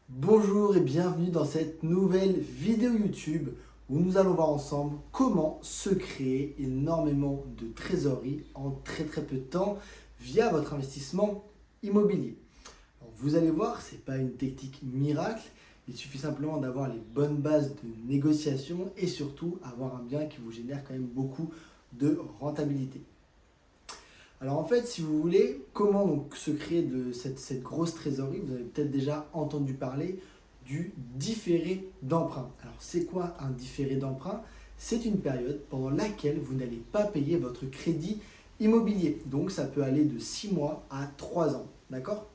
Bonjour et bienvenue dans cette nouvelle vidéo YouTube où nous allons voir ensemble comment se créer énormément de trésorerie en très peu de temps via votre investissement immobilier. Alors, vous allez voir, ce n'est pas une technique miracle, il suffit simplement d'avoir les bonnes bases de négociation et surtout avoir un bien qui vous génère quand même beaucoup de rentabilité. Alors en fait, si vous voulez, comment donc se créer de cette grosse trésorerie? Vous avez peut-être déjà entendu parler du différé d'emprunt. Alors c'est quoi un différé d'emprunt? C'est une période pendant laquelle vous n'allez pas payer votre crédit immobilier. Donc ça peut aller de 6 mois à 3 ans. D'accord?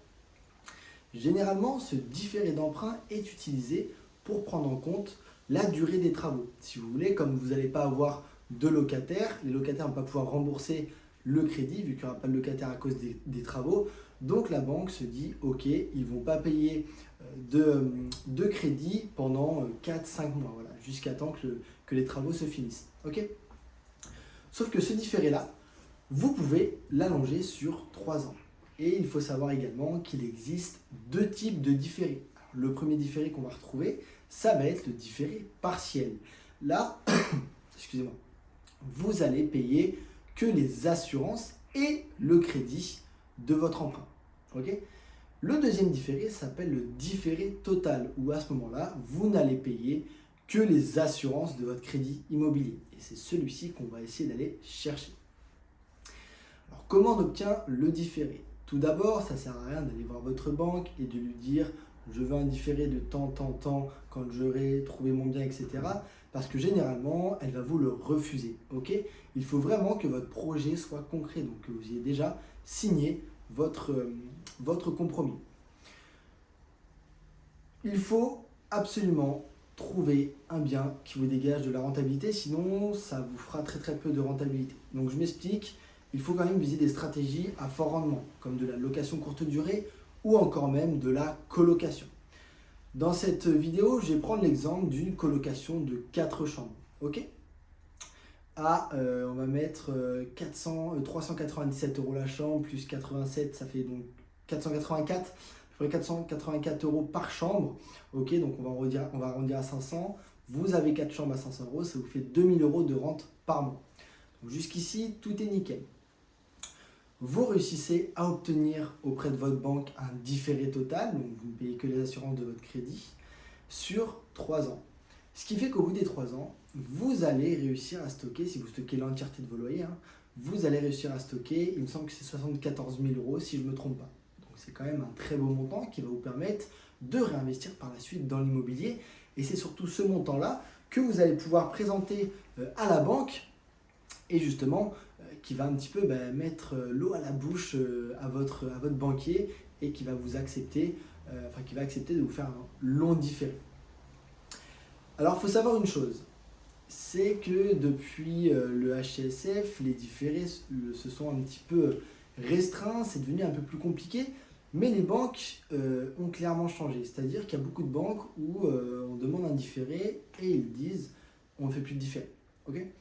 Généralement, ce différé d'emprunt est utilisé pour prendre en compte la durée des travaux. Si vous voulez, comme vous n'allez pas avoir de locataires, les locataires ne vont pas pouvoir rembourser le crédit vu qu'il n'y aura pas de locataire à cause des travaux. Donc la banque se dit ok, ils ne vont pas payer de crédit pendant 4-5 mois, voilà, jusqu'à temps que les travaux se finissent. Okay, sauf que ce différé-là, vous pouvez l'allonger sur 3 ans. Et il faut savoir également qu'il existe deux types de différés. Alors, le premier différé qu'on va retrouver, ça va être le différé partiel. Là, excusez-moi, vous allez payer que les assurances et le crédit de votre emprunt. Okay, le deuxième différé s'appelle le différé total, où à ce moment-là, vous n'allez payer que les assurances de votre crédit immobilier. Et c'est celui-ci qu'on va essayer d'aller chercher. Alors, comment on obtient le différé? Tout d'abord, ça ne sert à rien d'aller voir votre banque et de lui dire je veux un différé de tant quand j'aurai trouvé mon bien, etc. Parce que généralement, elle va vous le refuser. Okay, il faut vraiment que votre projet soit concret, donc que vous ayez déjà signé votre compromis. Il faut absolument trouver un bien qui vous dégage de la rentabilité, sinon ça vous fera très peu de rentabilité. Donc je m'explique, il faut quand même viser des stratégies à fort rendement, comme de la location courte durée ou encore même de la colocation. Dans cette vidéo, je vais prendre l'exemple d'une colocation de 4 chambres. Ok, on va mettre 397 € la chambre, plus 87, ça fait donc 484, 484 € par chambre. Ok, donc on va arrondir à 500. Vous avez 4 chambres à 500 €, ça vous fait 2000 € de rente par mois. Jusqu'ici, tout est nickel. Vous réussissez à obtenir auprès de votre banque un différé total, donc vous ne payez que les assurances de votre crédit, sur 3 ans. Ce qui fait qu'au bout des 3 ans, vous allez réussir à stocker, si vous stockez l'entièreté de vos loyers, vous allez réussir à stocker, il me semble que c'est 74 000 € si je ne me trompe pas. Donc c'est quand même un très beau montant qui va vous permettre de réinvestir par la suite dans l'immobilier. Et c'est surtout ce montant-là que vous allez pouvoir présenter à la banque et justement qui va un petit peu mettre l'eau à la bouche à votre banquier et qui va vous accepter, qui va accepter de vous faire un long différé. Alors il faut savoir une chose, c'est que depuis le HCSF, les différés se sont un petit peu restreints, c'est devenu un peu plus compliqué, mais les banques ont clairement changé. C'est-à-dire qu'il y a beaucoup de banques où on demande un différé et ils disent on ne fait plus de différé. Okay,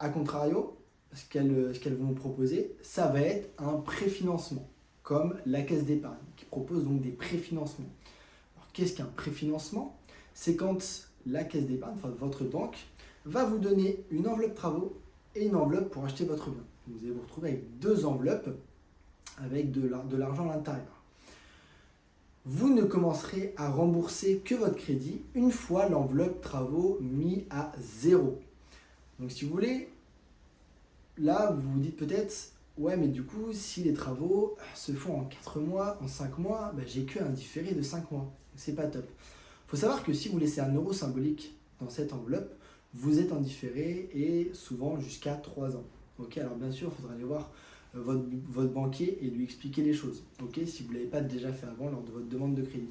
a contrario, ce qu'elles vont proposer, ça va être un préfinancement, comme la caisse d'épargne, qui propose donc des préfinancements. Alors, qu'est-ce qu'un préfinancement? C'est quand la caisse d'épargne, enfin votre banque, va vous donner une enveloppe travaux et une enveloppe pour acheter votre bien. Vous allez vous retrouver avec deux enveloppes avec de l'argent à l'intérieur. Vous ne commencerez à rembourser que votre crédit une fois l'enveloppe travaux mis à 0. Donc si vous voulez, là vous vous dites peut-être, ouais mais du coup si les travaux se font en 4 mois, en 5 mois, j'ai que un différé de 5 mois. C'est pas top. Il faut savoir que si vous laissez un euro symbolique dans cette enveloppe, vous êtes en différé et souvent jusqu'à 3 ans. Okay, alors bien sûr, il faudra aller voir votre banquier et lui expliquer les choses. Okay, si vous ne l'avez pas déjà fait avant lors de votre demande de crédit.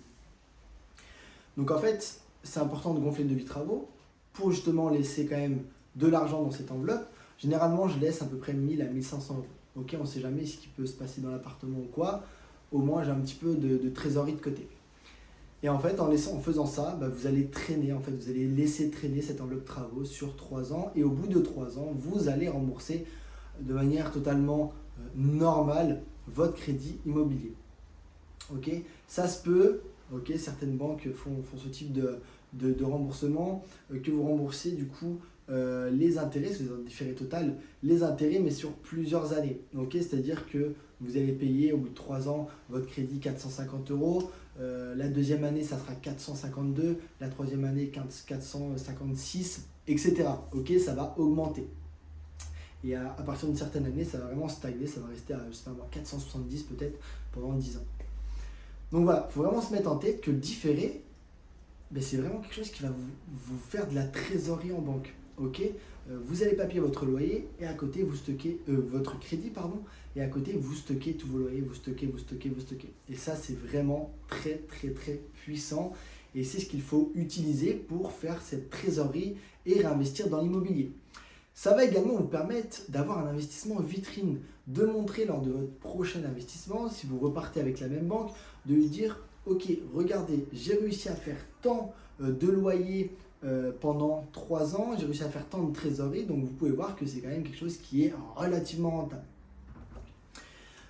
Donc en fait, c'est important de gonfler le devis travaux pour justement laisser quand même de l'argent dans cette enveloppe. Généralement, je laisse à peu près 1000 à 1500 €. Ok, on ne sait jamais ce qui peut se passer dans l'appartement ou quoi. Au moins, j'ai un petit peu de trésorerie de côté. Et en fait, en faisant ça, vous allez traîner, vous allez laisser traîner cette enveloppe travaux sur 3 ans. Et au bout de 3 ans, vous allez rembourser de manière totalement normale votre crédit immobilier. Ok, ça se peut, Ok, certaines banques font ce type de remboursement, que vous remboursez du coup les intérêts, c'est un différé total, les intérêts mais sur plusieurs années. Ok, c'est-à-dire que vous allez payer au bout de 3 ans votre crédit 450 euros, la deuxième année ça sera 452, la troisième année 456, etc. Ok, ça va augmenter. Et à partir d'une certaine année, ça va vraiment stagner, ça va rester à, je sais pas moi, 470 peut-être pendant 10 ans. Donc voilà, il faut vraiment se mettre en tête que le différé, ben c'est vraiment quelque chose qui va vous faire de la trésorerie en banque. Ok, vous allez payer votre loyer et à côté vous stockez votre crédit, pardon, et à côté vous stockez tous vos loyers, vous stockez. Et ça c'est vraiment très puissant et c'est ce qu'il faut utiliser pour faire cette trésorerie et réinvestir dans l'immobilier. Ça va également vous permettre d'avoir un investissement vitrine, de montrer lors de votre prochain investissement, si vous repartez avec la même banque, de lui dire ok, regardez, j'ai réussi à faire tant de loyer pendant 3 ans, j'ai réussi à faire tant de trésorerie, donc vous pouvez voir que c'est quand même quelque chose qui est relativement rentable.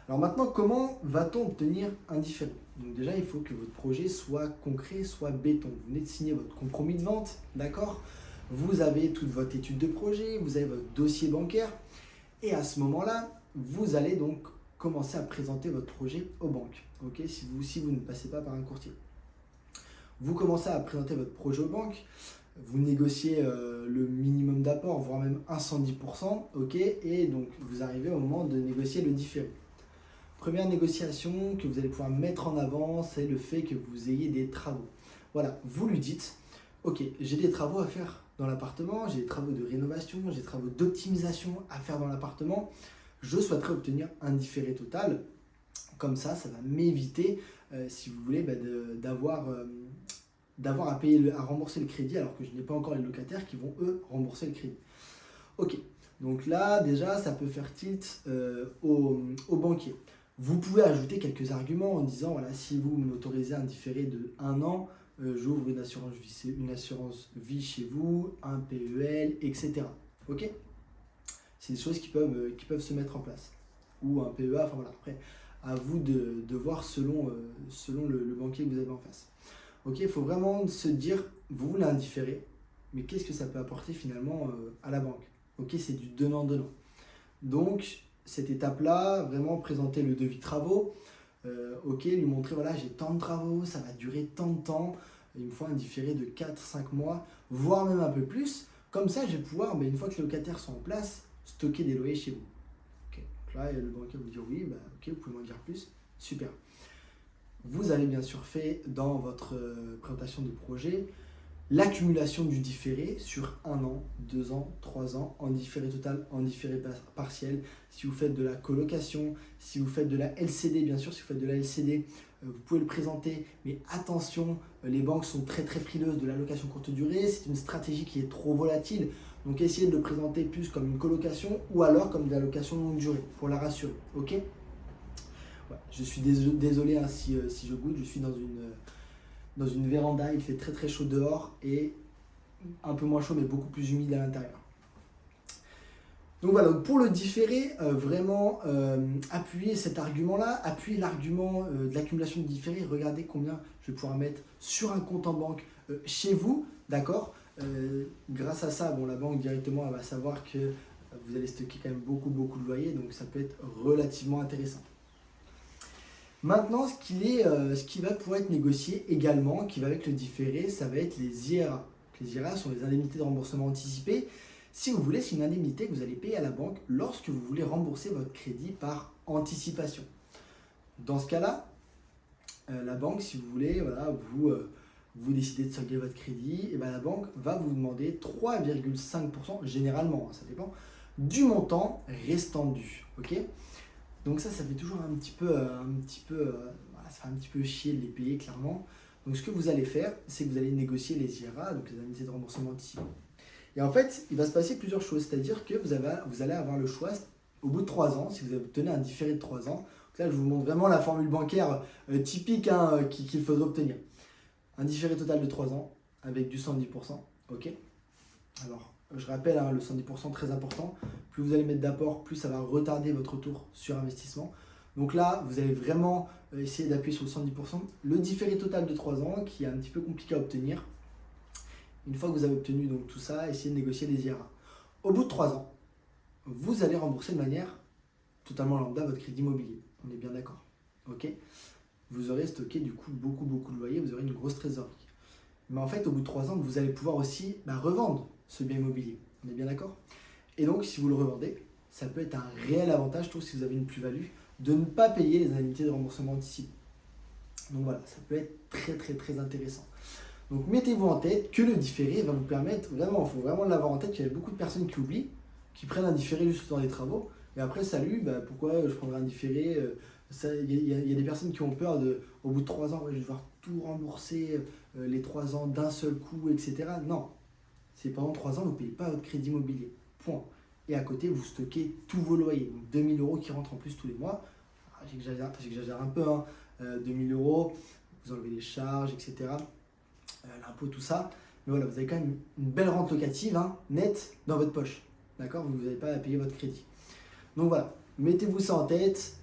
Alors maintenant, comment va-t-on obtenir un différé? Donc déjà, il faut que votre projet soit concret, soit béton. Vous venez de signer votre compromis de vente, d'accord? Vous avez toute votre étude de projet, vous avez votre dossier bancaire, et à ce moment-là, vous allez donc commencer à présenter votre projet aux banques, ok, si vous ne passez pas par un courtier. Vous commencez à présenter votre projet aux banques, vous négociez le minimum d'apport, voire même un 110%, ok, et donc vous arrivez au moment de négocier le différé. Première négociation que vous allez pouvoir mettre en avant, c'est le fait que vous ayez des travaux. Voilà, vous lui dites, ok, j'ai des travaux à faire dans l'appartement, j'ai des travaux de rénovation, j'ai des travaux d'optimisation à faire dans l'appartement, je souhaiterais obtenir un différé total. Comme ça va m'éviter, si vous voulez, d'avoir à rembourser le crédit alors que je n'ai pas encore les locataires qui vont, eux, rembourser le crédit. Ok, donc là, déjà, ça peut faire tilt au banquier. Vous pouvez ajouter quelques arguments en disant, voilà, si vous m'autorisez un différé de 1 an, j'ouvre une assurance vie chez vous, un PEL, etc. Ok, c'est des choses qui peuvent se mettre en place. Ou un PEA, enfin voilà, après, à vous de voir selon le banquier que vous avez en face. Ok, il faut vraiment se dire, vous voulez un différé, mais qu'est-ce que ça peut apporter finalement à la banque? Ok, c'est du donnant-donnant. Donc, cette étape-là, vraiment présenter le devis travaux, ok, lui montrer, voilà, j'ai tant de travaux, ça va durer tant de temps, il me faut un différé de 4-5 mois, voire même un peu plus. Comme ça, je vais pouvoir, une fois que les locataires sont en place, stocker des loyers chez vous. Okay. Donc là, le banquier va vous dire oui, ok, vous pouvez m'en dire plus, super. Vous avez bien sûr fait dans votre présentation de projet l'accumulation du différé sur 1 an, 2 ans, 3 ans, en différé total, en différé partiel. Si vous faites de la colocation, si vous faites de la LCD, bien sûr, si vous faites de la LCD, vous pouvez le présenter, mais attention, les banques sont très frileuses de la location courte durée, c'est une stratégie qui est trop volatile, donc essayez de le présenter plus comme une colocation ou alors comme de la location longue durée, pour la rassurer, ok? Ouais, je suis désolé hein, si je goûte, je suis dans une véranda, il fait très chaud dehors et un peu moins chaud mais beaucoup plus humide à l'intérieur. Donc voilà, pour le différé, vraiment appuyer cet argument-là, appuyer l'argument de l'accumulation de différé, regardez combien je vais pouvoir mettre sur un compte en banque chez vous, d'accord? Grâce à ça, la banque directement elle va savoir que vous allez stocker quand même beaucoup de loyers, donc ça peut être relativement intéressant. Maintenant, ce qui va pouvoir être négocié également, qui va avec le différé, ça va être les IRA. Les IRA sont les indemnités de remboursement anticipé. Si vous voulez, c'est une indemnité que vous allez payer à la banque lorsque vous voulez rembourser votre crédit par anticipation. Dans ce cas-là, la banque, si vous voulez, voilà, vous décidez de solder votre crédit, et la banque va vous demander 3,5%, généralement, ça dépend, du montant restant dû. Ok ? Donc ça fait toujours ça fait un petit peu chier de les payer clairement. Donc ce que vous allez faire, c'est que vous allez négocier les IRA, donc les indemnités de remboursement anticipé. Et en fait, il va se passer plusieurs choses, c'est-à-dire que vous allez avoir le choix, au bout de 3 ans, si vous obtenez un différé de 3 ans, donc là je vous montre vraiment la formule bancaire typique qu'il faudra obtenir. Un différé total de 3 ans avec du 110%, ok ? Alors, je rappelle, le 110% très important, plus vous allez mettre d'apport, plus ça va retarder votre retour sur investissement. Donc là, vous allez vraiment essayer d'appuyer sur le 110%. Le différé total de 3 ans, qui est un petit peu compliqué à obtenir. Une fois que vous avez obtenu donc tout ça, essayez de négocier les IRA. Au bout de 3 ans, vous allez rembourser de manière totalement lambda votre crédit immobilier. On est bien d'accord. Ok. Vous aurez stocké du coup beaucoup de loyers, vous aurez une grosse trésorerie. Mais en fait, au bout de 3 ans, vous allez pouvoir aussi revendre ce bien immobilier. On est bien d'accord? Et donc, si vous le revendez, ça peut être un réel avantage, surtout si vous avez une plus-value, de ne pas payer les indemnités de remboursement anticipé. Donc voilà, ça peut être très intéressant. Donc mettez-vous en tête que le différé va vous permettre, vraiment, il faut vraiment l'avoir en tête, il y a beaucoup de personnes qui oublient, qui prennent un différé juste dans les travaux, et après, salut, pourquoi je prendrais un différé il y a des personnes qui ont peur au bout de 3 ans, je vais devoir tout rembourser, les 3 ans d'un seul coup, etc. Non, c'est pendant 3 ans, vous ne payez pas votre crédit immobilier. Point. Et à côté, vous stockez tous vos loyers. Donc 2 000 € qui rentrent en plus tous les mois. J'exagère un peu, hein. 2 000 €, vous enlevez les charges, etc. L'impôt, tout ça. Mais voilà, vous avez quand même une belle rente locative, hein, nette, dans votre poche. D'accord? Vous n'avez pas à payer votre crédit. Donc voilà, mettez-vous ça en tête,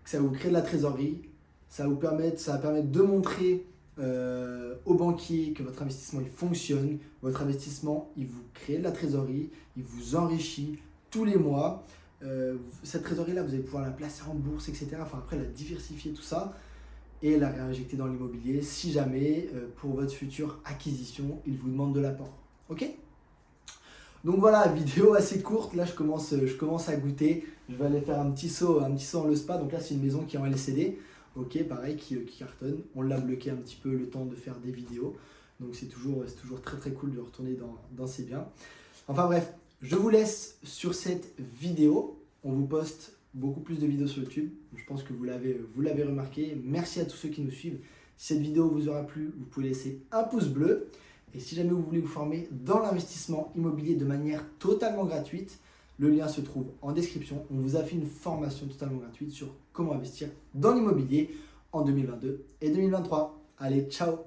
que ça va vous créer de la trésorerie. Ça va permettre de montrer aux banquiers que votre investissement il fonctionne. Votre investissement, il vous crée de la trésorerie, il vous enrichit tous les mois. Cette trésorerie-là, vous allez pouvoir la placer en bourse, etc. Enfin, après, la diversifier, tout ça, et la réinjecter dans l'immobilier si jamais, pour votre future acquisition, il vous demande de l'apport. Ok? Donc voilà, vidéo assez courte. Là, je commence à goûter. Je vais aller faire un petit saut dans le spa. Donc là, c'est une maison qui est en LCD. Ok, pareil, qui cartonne. On l'a bloqué un petit peu le temps de faire des vidéos. Donc c'est toujours très cool de retourner dans ces biens. Enfin bref, je vous laisse sur cette vidéo. On vous poste beaucoup plus de vidéos sur YouTube. Je pense que vous l'avez remarqué. Merci à tous ceux qui nous suivent. Si cette vidéo vous aura plu, vous pouvez laisser un pouce bleu. Et si jamais vous voulez vous former dans l'investissement immobilier de manière totalement gratuite, le lien se trouve en description. On vous a fait une formation totalement gratuite sur comment investir dans l'immobilier en 2022 et 2023. Allez, ciao!